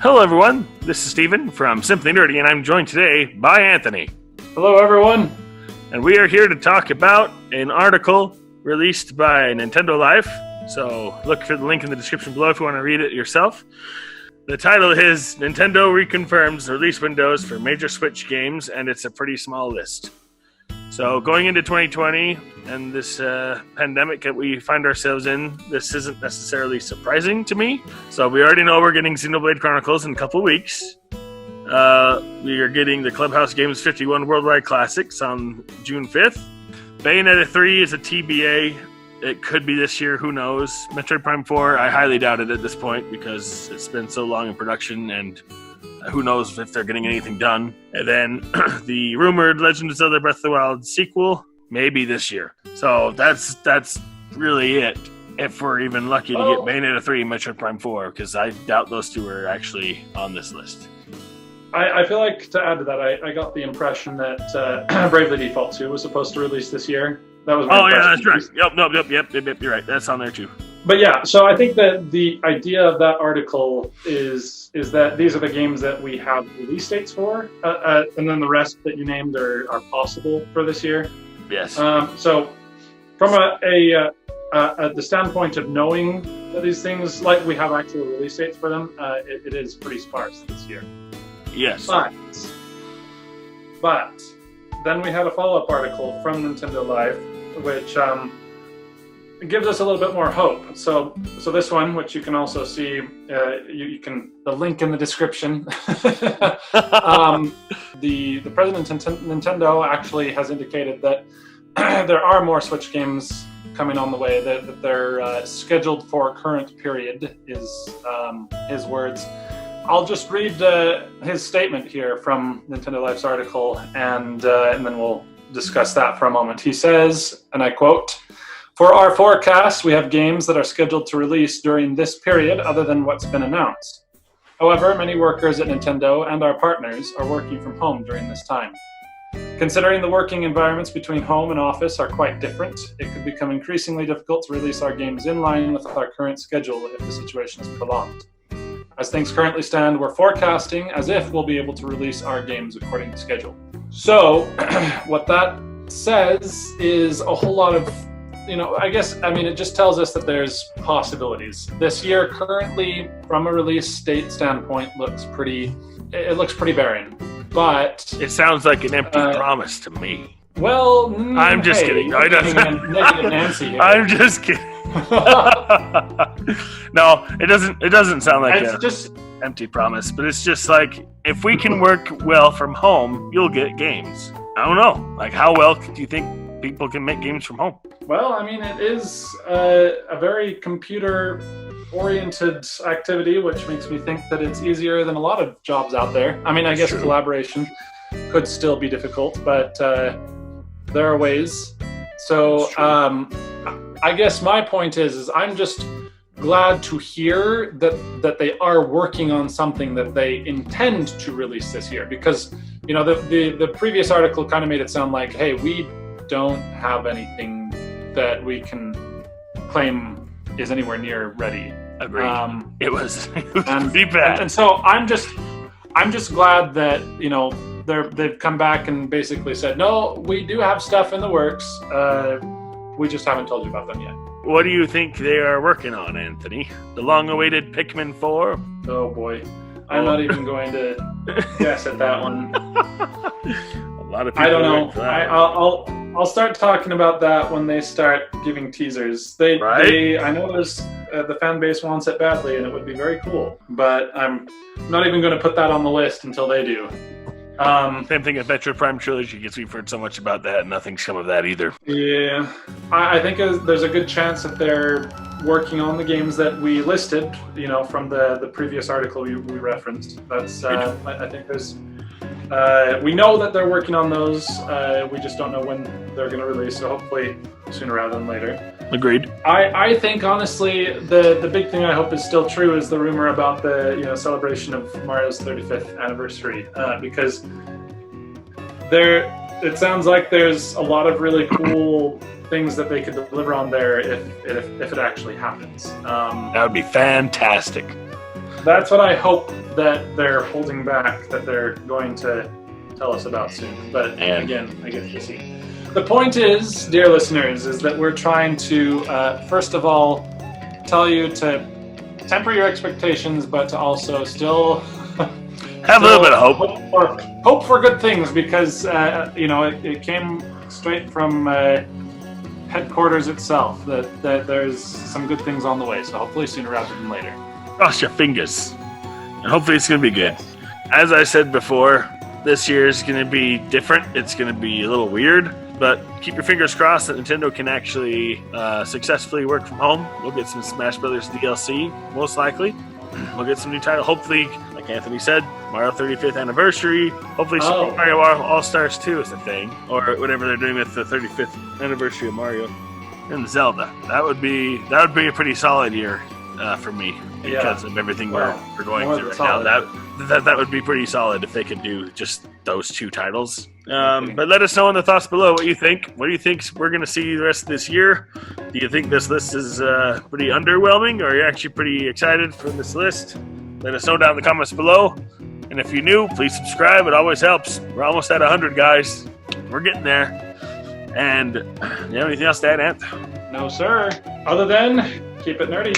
Hello, everyone. This is Steven from Simply Nerdy, and I'm joined today by Anthony. Hello, everyone. And we are here to talk about an article released by Nintendo Life. So look for the link in the description below if you want to read it yourself. The title is Nintendo Reconfirms Release Windows for Major Switch Games, and it's a pretty small list. So going into 2020 and this pandemic that we find ourselves in, this isn't necessarily surprising to me. So we already know we're getting Xenoblade Chronicles in a couple weeks. We are getting the Clubhouse Games 51 Worldwide Classics on June 5th. Bayonetta 3 is a TBA. It could be this year, who knows. Metroid Prime 4, I highly doubt it at this point because it's been so long in production and who knows if they're getting anything done. And then the rumored Legend of Zelda Breath of the Wild sequel, maybe this year. So that's really it. If we're even lucky to get Bayonetta 3 and Metroid Prime 4, because I doubt those two are actually on this list. I feel like, to add to that, I got the impression that Bravely Default 2 was supposed to release this year. That was my impression. That's right. Yep, you're right. That's on there too. But yeah, so I think that the idea of that article is that these are the games that we have release dates for, and then the rest that you named are possible for this year. Yes. So from the standpoint of knowing that these things, like we have actual release dates for them, it is pretty sparse this year. Yes. But then we had a follow-up article from Nintendo Life, which gives us a little bit more hope. So this one, which you can also see, you can the link in the description. The president of Nintendo actually has indicated that there are more Switch games coming on the way. That they're scheduled for current period is his words. I'll just read his statement here from Nintendo Life's article, and then we'll discuss that for a moment. He says, and I quote, "For our forecast, we have games that are scheduled to release during this period other than what's been announced. However, many workers at Nintendo and our partners are working from home during this time. Considering the working environments between home and office are quite different, it could become increasingly difficult to release our games in line with our current schedule if the situation is prolonged. As things currently stand, we're forecasting as if we'll be able to release our games according to schedule." So, what that says is a whole lot of, it just tells us that there's possibilities. This year, currently, from a release date standpoint, looks pretty barren. But it sounds like an empty promise to me. Well, I'm just kidding. No, it doesn't. Negative Nancy here. I'm just kidding. No, it doesn't. It doesn't sound like just empty promise. But it's just like, if we can work well from home, you'll get games. I don't know. Like, how well do you think people can make games from home? Well, I mean, it is a very computer-oriented activity, which makes me think that it's easier than a lot of jobs out there. I mean, I guess collaboration could still be difficult, but there are ways. So I guess my point is I'm just glad to hear that they are working on something that they intend to release this year, because the previous article kind of made it sound like, hey, we don't have anything that we can claim is anywhere near ready. Agreed. It was pretty bad. And so I'm just glad that they've come back and basically said, no, we do have stuff in the works. We just haven't told you about them yet. What do you think they are working on, Anthony? The long-awaited Pikmin 4? Oh boy, I'm not even going to guess at that one. A lot of people. I don't know. I'll start talking about that when they start giving teasers. I know there's the fan base wants it badly, and it would be very cool. But I'm not even going to put that on the list until they do. Same thing with Metroid Prime Trilogy, because we've heard so much about that, and nothing's come of that either. Yeah, I think there's a good chance that they're working on the games that we listed, from the previous article we referenced. That's I think there's. We know that they're working on those. We just don't know when they're going to release. So hopefully sooner rather than later. Agreed. I think honestly the big thing I hope is still true is the rumor about the celebration of Mario's 35th anniversary, because it sounds like there's a lot of really cool things that they could deliver on there if it actually happens. That would be fantastic. That's what I hope that they're holding back, that they're going to tell us about soon. But again, I get to see. The point is, dear listeners, is that we're trying to, first of all, tell you to temper your expectations, but to also still have a little bit of hope. Hope for good things, because it came straight from headquarters itself that there's some good things on the way. So hopefully sooner rather than later. Cross your fingers, and hopefully it's going to be good. As I said before, this year is going to be different. It's going to be a little weird. But keep your fingers crossed that Nintendo can actually successfully work from home. We'll get some Smash Brothers DLC, most likely. We'll get some new title. Hopefully, like Anthony said, Mario 35th anniversary. Hopefully, Super Mario All-Stars 2 is a thing. Or whatever they're doing with the 35th anniversary of Mario. And Zelda. That would be a pretty solid year for me. Because of everything we're going through right now. That would be pretty solid if they could do just those two titles. But let us know in the thoughts below what you think. What do you think we're going to see the rest of this year? Do you think this list is pretty underwhelming, or are you actually pretty excited for this list? Let us know down in the comments below. And if you're new, please subscribe. It always helps. We're almost at 100, guys. We're getting there. And you have anything else to add, Ant? No, sir. Other than keep it nerdy.